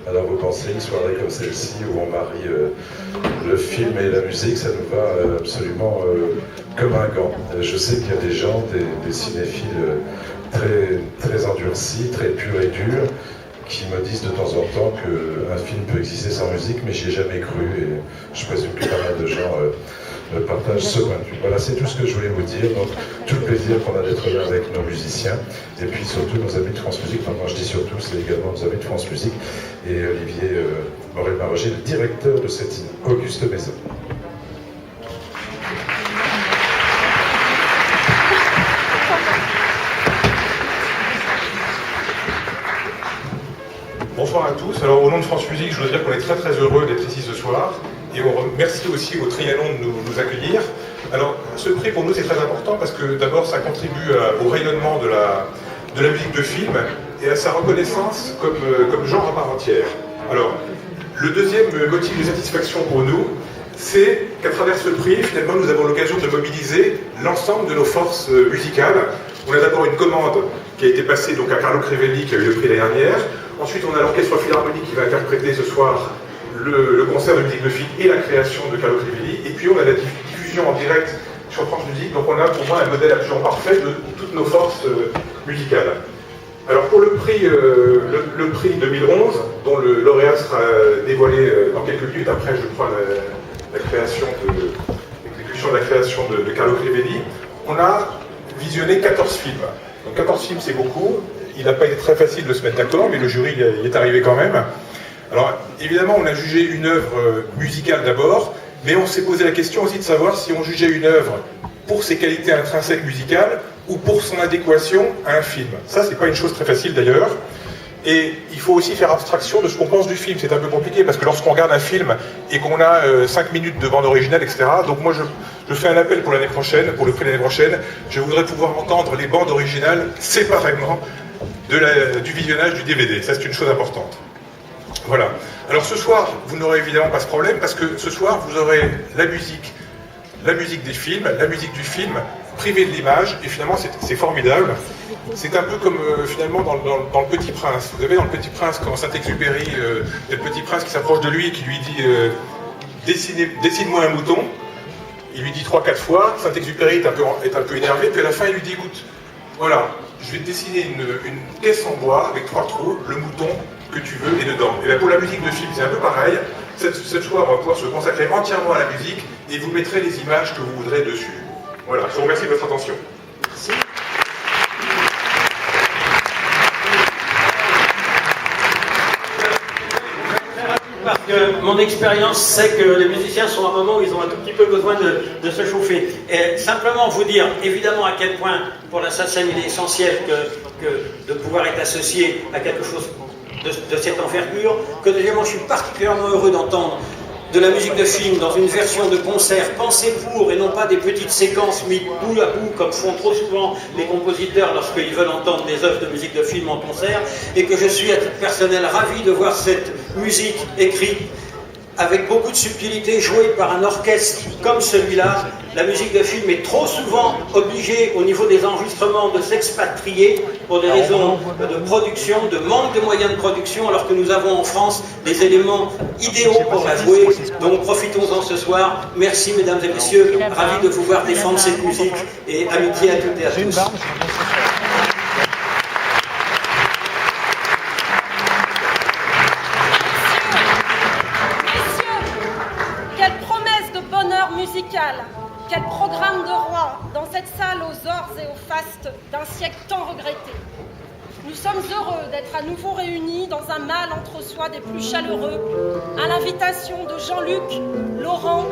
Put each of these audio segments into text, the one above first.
Alors vous pensez, une soirée comme celle-ci où on marie le film et la musique, ça nous va absolument comme un gant. Je sais qu'il y a des gens, des cinéphiles très endurcis, très purs et durs, qui me disent de temps en temps qu'un film peut exister sans musique, mais j'y ai jamais cru, et je présume que pas mal de gens partagent ce point de vue. Voilà, c'est tout ce que je voulais vous dire. Donc, tout le plaisir qu'on a d'être là avec nos musiciens, et puis surtout nos amis de France Musique. Enfin, quand je dis surtout, c'est également nos amis de France Musique, et Olivier Morel-Maroger, le directeur de cette auguste maison. Bonsoir à tous. Alors au nom de France Musique, je dois dire qu'on est très heureux d'être ici ce soir et on remercie aussi au Trianon de nous accueillir. Alors ce prix pour nous c'est très important parce que d'abord ça contribue au rayonnement de la musique de film et à sa reconnaissance comme genre à part entière. Alors le deuxième motif de satisfaction pour nous, c'est qu'à travers ce prix, finalement, nous avons l'occasion de mobiliser l'ensemble de nos forces musicales. On a d'abord une commande qui a été passée donc à Carlo Crivelli, qui a eu le prix l'année dernière. Ensuite, on a l'Orchestre Philharmonique qui va interpréter ce soir le concert de musique de film et la création de Carlo Crivelli. Et puis, on a la diffusion en direct sur France Musique. Donc, on a pour moi un modèle absolument parfait de toutes nos forces musicales. Alors, pour le prix 2011, dont le lauréat sera dévoilé dans quelques minutes après, je crois, l'exécution de la création de Carlo Crivelli, on a visionné 14 films. Donc 14 films, c'est beaucoup. Il n'a pas été très facile de se mettre d'accord, mais le jury y est arrivé quand même. Alors, évidemment, on a jugé une œuvre musicale d'abord, mais on s'est posé la question aussi de savoir si on jugeait une œuvre pour ses qualités intrinsèques musicales ou pour son adéquation à un film. Ça, c'est pas une chose très facile d'ailleurs. Et il faut aussi faire abstraction de ce qu'on pense du film. C'est un peu compliqué parce que lorsqu'on regarde un film et qu'on a 5 minutes de bande originale, etc. Donc moi, je fais un appel pour l'année prochaine, pour le prix de l'année prochaine. Je voudrais pouvoir entendre les bandes originales séparément du visionnage du DVD. Ça, c'est une chose importante. Voilà. Alors ce soir, vous n'aurez évidemment pas ce problème parce que ce soir, vous aurez la musique des films, la musique du film privée de l'image, et finalement c'est formidable. C'est un peu comme finalement dans le Petit Prince. Vous savez, dans le Petit Prince, quand Saint-Exupéry, il y a le Petit Prince qui s'approche de lui et qui lui dit dessine-moi un mouton. Il lui dit 3-4 fois, Saint-Exupéry est un peu énervé, puis à la fin il lui dit écoute, voilà, je vais te dessiner une caisse en bois avec 3 trous, le mouton que tu veux est dedans. Et bien pour la musique de film, c'est un peu pareil. Cette fois, on va pouvoir se consacrer entièrement à la musique et vous mettrez les images que vous voudrez dessus. Voilà, je vous remercie de votre attention. Merci. Parce que mon expérience, c'est que les musiciens sont à un moment où ils ont un tout petit peu besoin de se chauffer. Et simplement vous dire, évidemment, à quel point, pour la SACEM, il est essentiel que de pouvoir être associé à quelque chose de cette envergure, que deuxièmement, je suis particulièrement heureux d'entendre de la musique de film dans une version de concert pensée pour et non pas des petites séquences mises bout à bout comme font trop souvent les compositeurs lorsqu'ils veulent entendre des œuvres de musique de film en concert, et que je suis à titre personnel ravi de voir cette musique écrite avec beaucoup de subtilité, jouée par un orchestre comme celui-là. La musique de film est trop souvent obligée au niveau des enregistrements de s'expatrier pour des raisons de production, de manque de moyens de production, alors que nous avons en France des éléments idéaux pour la jouer. Donc profitons-en ce soir. Merci mesdames et messieurs, ravi de vous voir défendre cette musique, et amitié à toutes et à tous. Quel programme de roi dans cette salle aux ors et aux fastes d'un siècle tant regretté. Nous sommes heureux d'être à nouveau réunis dans un mal entre-soi des plus chaleureux, à l'invitation de Jean-Luc, Laurent,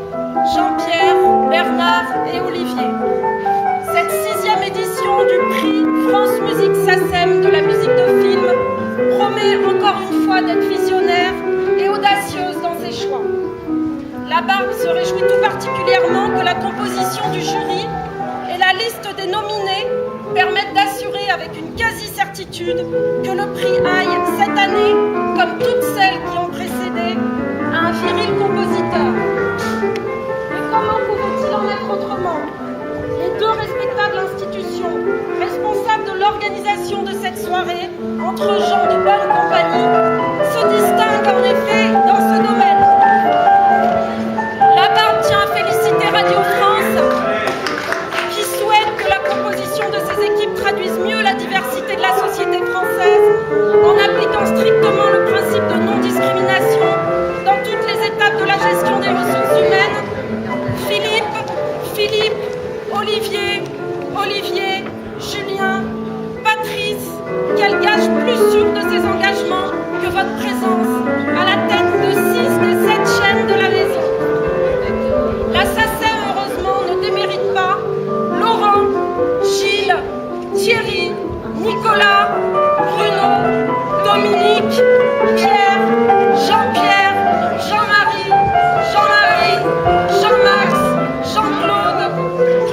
Jean-Pierre, Bernard et Olivier. Cette 6e édition du prix France Musique SACEM de la musique de film promet encore une fois d'être visionnaire et audacieuse dans ses choix. La Barbe se réjouit tout particulièrement que la composition du jury et la liste des nominés permettent d'assurer avec une quasi-certitude que le prix aille cette année, comme toutes celles qui ont précédé, à un viril compositeur. Mais comment pouvait-il en être autrement ? Les deux respectables institutions responsables de l'organisation de cette soirée, entre gens de bonne compagnie, se distinguent présence à la tête de 6 des 7 chaînes de la maison. La SACEM, heureusement, ne démérite pas Laurent, Gilles, Thierry, Nicolas, Bruno, Dominique, Pierre, Jean-Pierre, Jean-Marie, Jean-Marie, Jean-Max, Jean-Claude,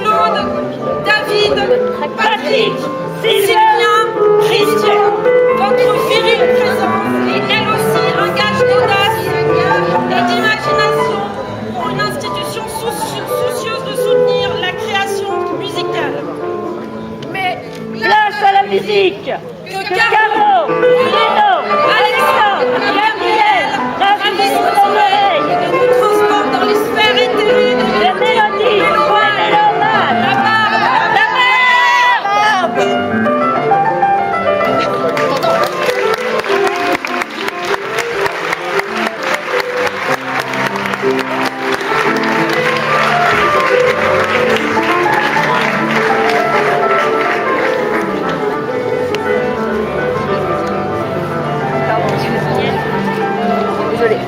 Claude, David, Patrick, Sylvien, Christian. Votre virile présence est elle aussi un gage d'audace et d'imagination pour une institution soucieuse de soutenir la création musicale. Mais Place à la musique. que Caro, Bruno, Alexandre, Gabriel, ravissent nos oreilles. et nous transporte dans les sphères éthérées de Les mélodies, les mélomanes, la barbe, la barbe. Désolée.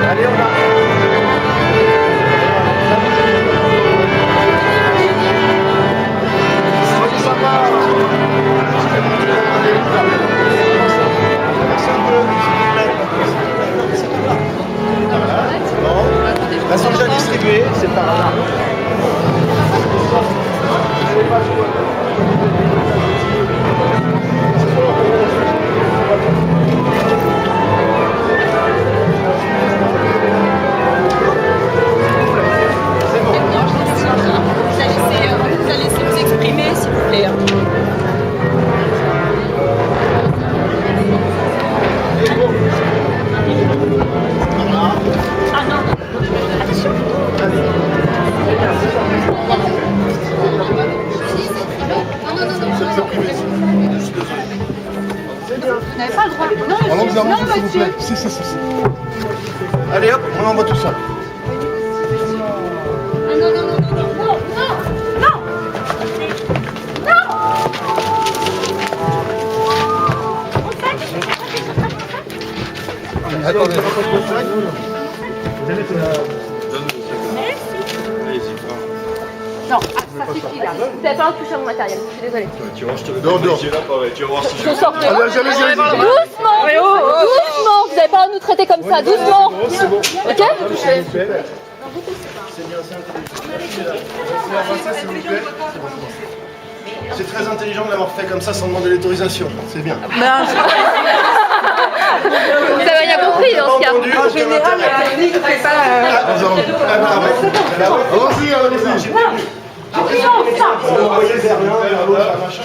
Allez, on va. Elles sont déjà distribuées, c'est par là. vous allez laisser vous exprimer, s'il vous plaît. Ah non, attention. Vous n'avez pas le droit. Non, On monsieur. envoie, Non, s'il vous monsieur. plaît. Si. Allez hop, on envoie tout ça. Ah, non, non, non, non, non, non, non. Attendez. Non, ça suffit là. Vous n'avez pas touché à mon matériel, je suis désolée. Dehors. Je sors. Allez. Doucement, doucement, vous n'avez pas à nous traiter comme ça, doucement. C'est bon. Ok? C'est très intelligent de l'avoir fait comme ça sans demander l'autorisation. C'est bien. Vous avez rien compris dans ce cas. En général, la technique ne fait pas. Allons-y. Non, ça. Vous voyez vers l'un, vers l'autre, machin.